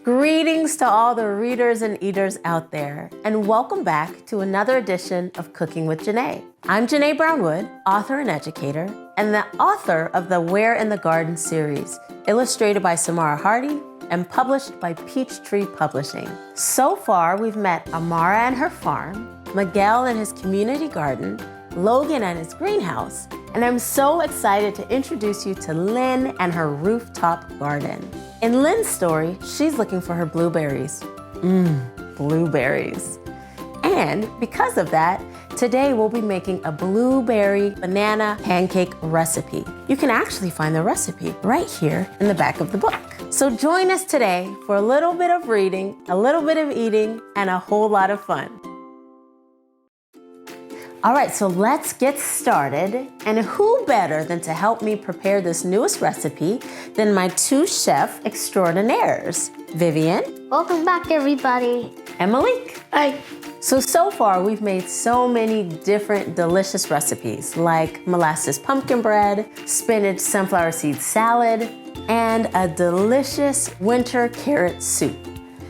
Greetings to all the readers and eaters out there, and welcome back to another edition of Cooking with JaNay. I'm JaNay Brown-Wood, author and educator, and the author of the Where in the Garden series, illustrated by Samara Hardy and published by Peachtree Publishing. So far, we've met Amara and her farm, Miguel and his community garden, Logan and his greenhouse, and I'm so excited to introduce you to Lynn and her rooftop garden. In Lynn's story, she's looking for her blueberries. Blueberries. And because of that, today we'll be making a blueberry banana pancake recipe. You can actually find the recipe right here in the back of the book. So join us today for a little bit of reading, a little bit of eating, and a whole lot of fun. All right, so let's get started. And who better than to help me prepare this newest recipe than my two chef extraordinaires, Vivian. Welcome back, everybody. And Malik. Hi. So far, we've made so many different delicious recipes like molasses pumpkin bread, spinach sunflower seed salad, and a delicious winter carrot soup.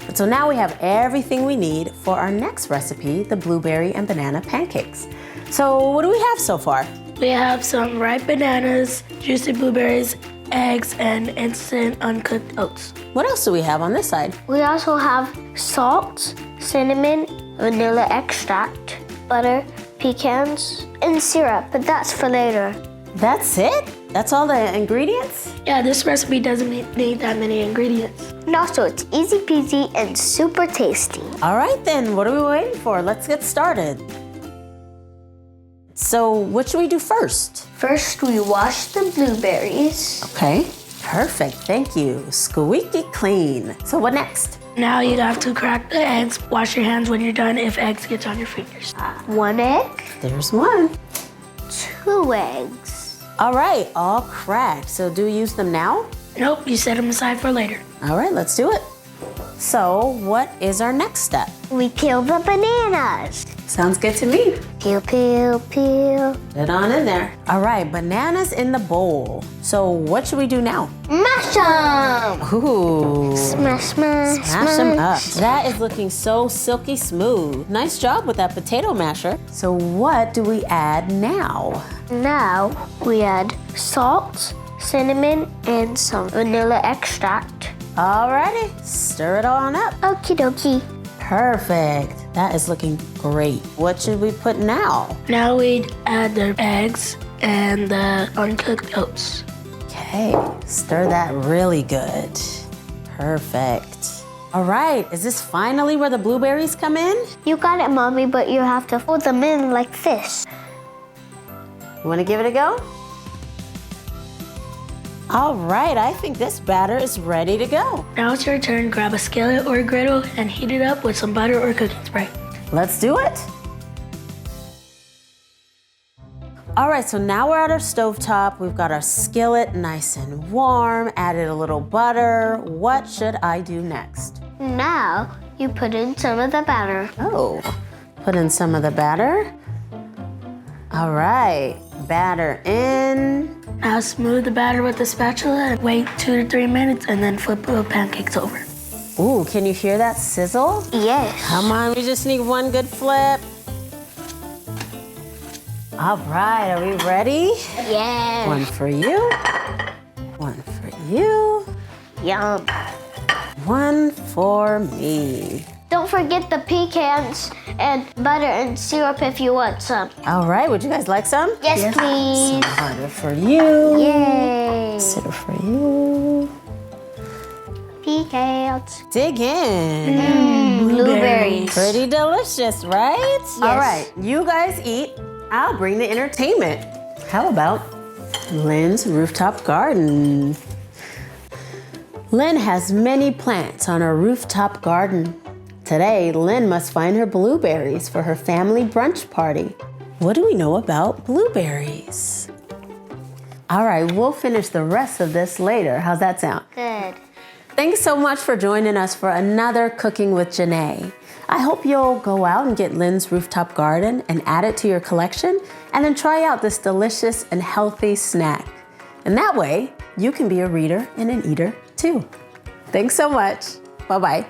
And so now we have everything we need for our next recipe, the blueberry and banana pancakes. So what do we have so far? We have some ripe bananas, juicy blueberries, eggs, and instant uncooked oats. What else do we have on this side? We also have salt, cinnamon, vanilla extract, butter, pecans, and syrup, but that's for later. That's it? That's all the ingredients? Yeah, this recipe doesn't need that many ingredients. And also, it's easy peasy and super tasty. All right then, what are we waiting for? Let's get started. So what should we do first? First, we wash the blueberries. Okay, perfect, thank you. Squeaky clean. So what next? Now you have to crack the eggs. Wash your hands when you're done if eggs get on your fingers. 1 egg, There's one. 2 eggs. All right, all cracked. So do we use them now? Nope, you set them aside for later. All right, let's do it. So what is our next step? We peel the bananas. Sounds good to me. Peel, peel, peel. Put it on in there. All right, bananas in the bowl. So what should we do now? Mash them. Ooh. Smash, smash, Smash them up. That is looking so silky smooth. Nice job with that potato masher. So what do we add now? Now we add salt, cinnamon, and some vanilla extract. Alrighty, stir it on up. Okie dokie. Perfect. That is looking great. What should we put now? Now we add the eggs and the uncooked oats. Okay, stir that really good. Perfect. All right, is this finally where the blueberries come in? You got it, Mommy, but you have to fold them in like this. You wanna give it a go? All right, I think this batter is ready to go. Now it's your turn. Grab a skillet or a griddle and heat it up with some butter or cooking spray. Let's do it. All right, so now we're at our stovetop. We've got our skillet nice and warm, added a little butter. What should I do next? Now you put in some of the batter. Oh, put in some of the batter. All right, batter in. Now smooth the batter with a spatula and wait 2 to 3 minutes and then flip the pancakes over. Ooh, can you hear that sizzle? Yes. Come on, we just need one good flip. All right, are we ready? Yes. One for you, one for you, Yum. one for me. Don't forget the pecans and butter and syrup if you want some. All right, would you guys like some? Yes, please. Some butter for you. Yay. Syrup for you. Pecans. Dig in. Blueberries. Pretty delicious, right? Yes. All right, you guys eat. I'll bring the entertainment. How about Lynn's rooftop garden? Lynn has many plants on her rooftop garden. Today, Lynn must find her blueberries for her family brunch party. What do we know about blueberries? All right, we'll finish the rest of this later. How's that sound? Good. Thanks so much for joining us for another Cooking with JaNay. I hope you'll go out and get Lynn's rooftop garden and add it to your collection and then try out this delicious and healthy snack. And that way, you can be a reader and an eater too. Thanks so much. Bye-bye.